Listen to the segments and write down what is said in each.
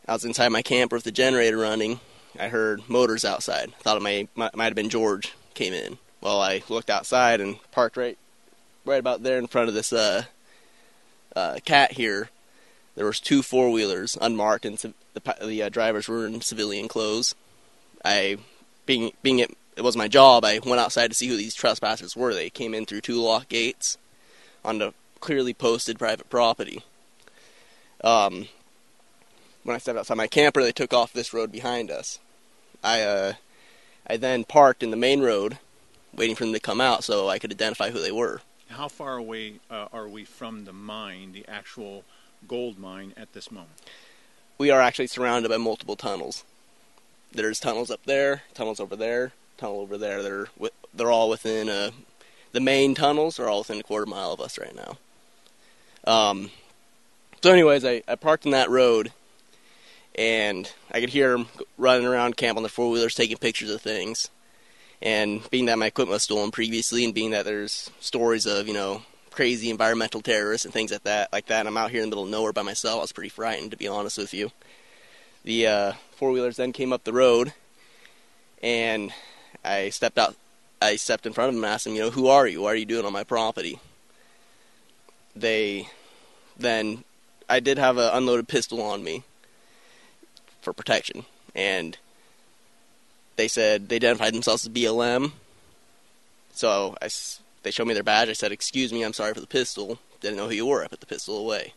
I was inside my camper with the generator running. I heard motors outside. I thought it might have been George came in. Well, I looked outside and parked right about there in front of this cat here. There was 2 4-wheelers unmarked, and the drivers were in civilian clothes. Being it was my job, I went outside to see who these trespassers were. They came in through 2 locked gates onto clearly posted private property. When I stepped outside my camper, they took off this road behind us. I then parked in the main road, waiting for them to come out so I could identify who they were. How far away are we from the mine, the actual gold mine, at this moment? We are actually surrounded by multiple tunnels. There's tunnels up there, tunnels over there, tunnel over there. They're all within the main tunnels are all within a quarter mile of us right now. So anyways, I parked in that road, and I could hear them running around camp on their 4-wheelers taking pictures of things. And being that my equipment was stolen previously, and being that there's stories of, crazy environmental terrorists and things like that, and I'm out here in the middle of nowhere by myself, I was pretty frightened, to be honest with you. The 4-wheelers then came up the road, and I stepped in front of them and asked them, who are you? What are you doing on my property? I did have an unloaded pistol on me for protection, and they said they identified themselves as BLM. So they showed me their badge. I said, "Excuse me, I'm sorry for the pistol. Didn't know who you were." I put the pistol away.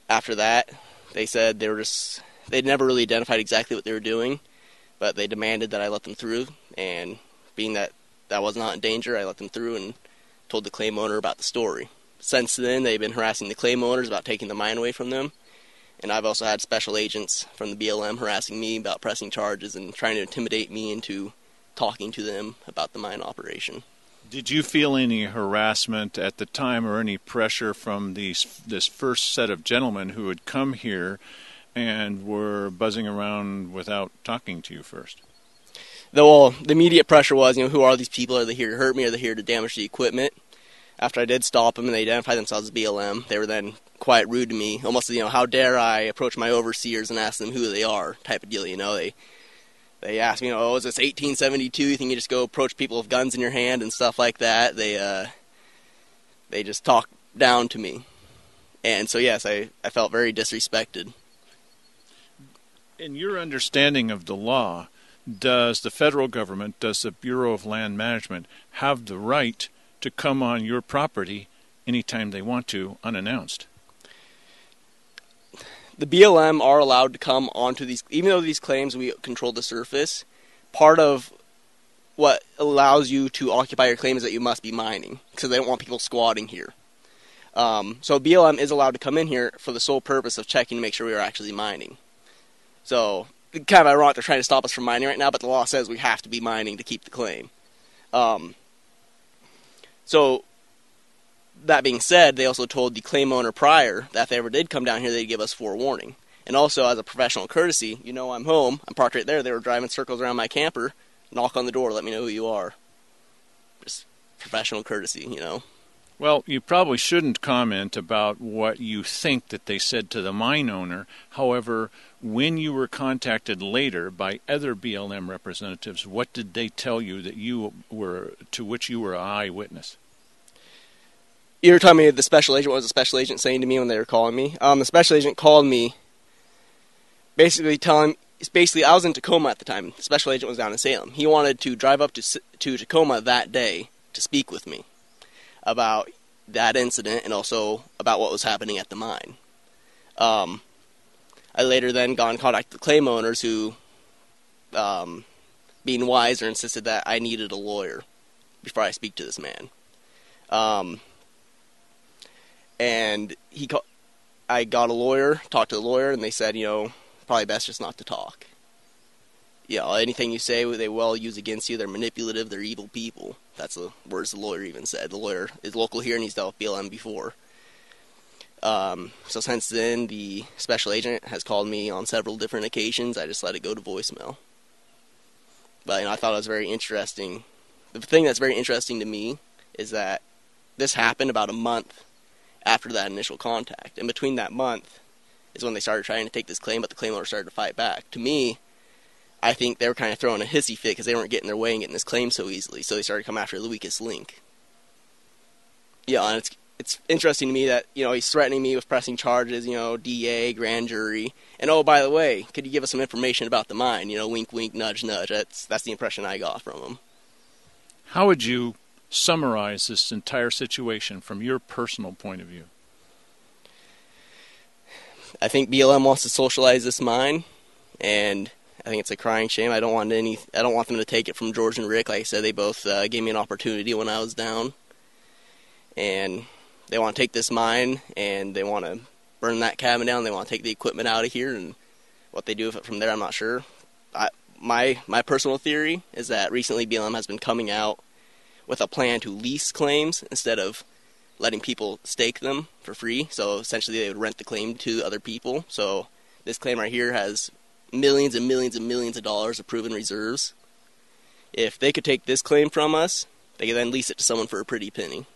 After that, they said they'd never really identified exactly what they were doing, but they demanded that I let them through, and being that I was not in danger, I let them through and told the claim owner about the story. Since then, they've been harassing the claim owners about taking the mine away from them, and I've also had special agents from the BLM harassing me about pressing charges and trying to intimidate me into talking to them about the mine operation. Did you feel any harassment at the time or any pressure from this first set of gentlemen who had come here and were buzzing around without talking to you first? The immediate pressure was, who are these people? Are they here to hurt me? Are they here to damage the equipment? After I did stop them and they identified themselves as BLM, they were then quite rude to me. Almost, how dare I approach my overseers and ask them who they are type of deal, They asked me, is this 1872? You think you just go approach people with guns in your hand and stuff like that? They just talked down to me. And so, yes, I felt very disrespected. In your understanding of the law, does the federal government, does the Bureau of Land Management have the right to come on your property anytime they want to, unannounced? The BLM are allowed to come onto these, even though these claims we control the surface. Part of what allows you to occupy your claim is that you must be mining, because they don't want people squatting here. So BLM is allowed to come in here for the sole purpose of checking to make sure we are actually mining. So, kind of ironic, they're trying to stop us from mining right now, but the law says we have to be mining to keep the claim. So, that being said, they also told the claim owner prior that if they ever did come down here, they'd give us forewarning. And also, as a professional courtesy, I'm home, I'm parked right there, they were driving circles around my camper, knock on the door, let me know who you are. Just professional courtesy, Well, you probably shouldn't comment about what you think that they said to the mine owner. However, when you were contacted later by other BLM representatives, what did they tell you to which you were an eyewitness? You were telling me the special agent, what was the special agent saying to me when they were calling me? The special agent called me, basically I was in Tacoma at the time. The special agent was down in Salem. He wanted to drive up to Tacoma that day to speak with me about that incident and also about what was happening at the mine. I later then got in contact with the claim owners who, being wiser, insisted that I needed a lawyer before I speak to this man. And I got a lawyer, talked to the lawyer, and they said, probably best just not to talk. Anything you say, they will use against you. They're manipulative. They're evil people. That's the words the lawyer even said. The lawyer is local here, and he's dealt with BLM before. So since then, the special agent has called me on several different occasions. I just let it go to voicemail. But I thought it was very interesting. The thing that's very interesting to me is that this happened about a month after that initial contact. And between that month is when they started trying to take this claim, but the claim owner started to fight back. To me, I think they were kind of throwing a hissy fit because they weren't getting their way and getting this claim so easily, so they started coming after the weakest link. Yeah, and it's interesting to me that, he's threatening me with pressing charges, DA, grand jury, and oh, by the way, could you give us some information about the mine? Wink, wink, nudge, nudge. That's the impression I got from him. How would you summarize this entire situation from your personal point of view? I think BLM wants to socialize this mine, and I think it's a crying shame. I don't want them to take it from George and Rick. Like I said, they both gave me an opportunity when I was down, and they want to take this mine, and they want to burn that cabin down. They want to take the equipment out of here, and what they do with it from there, I'm not sure. My personal theory is that recently BLM has been coming out with a plan to lease claims instead of letting people stake them for free. So essentially they would rent the claim to other people. So this claim right here has millions and millions and millions of dollars of proven reserves. If they could take this claim from us, they could then lease it to someone for a pretty penny.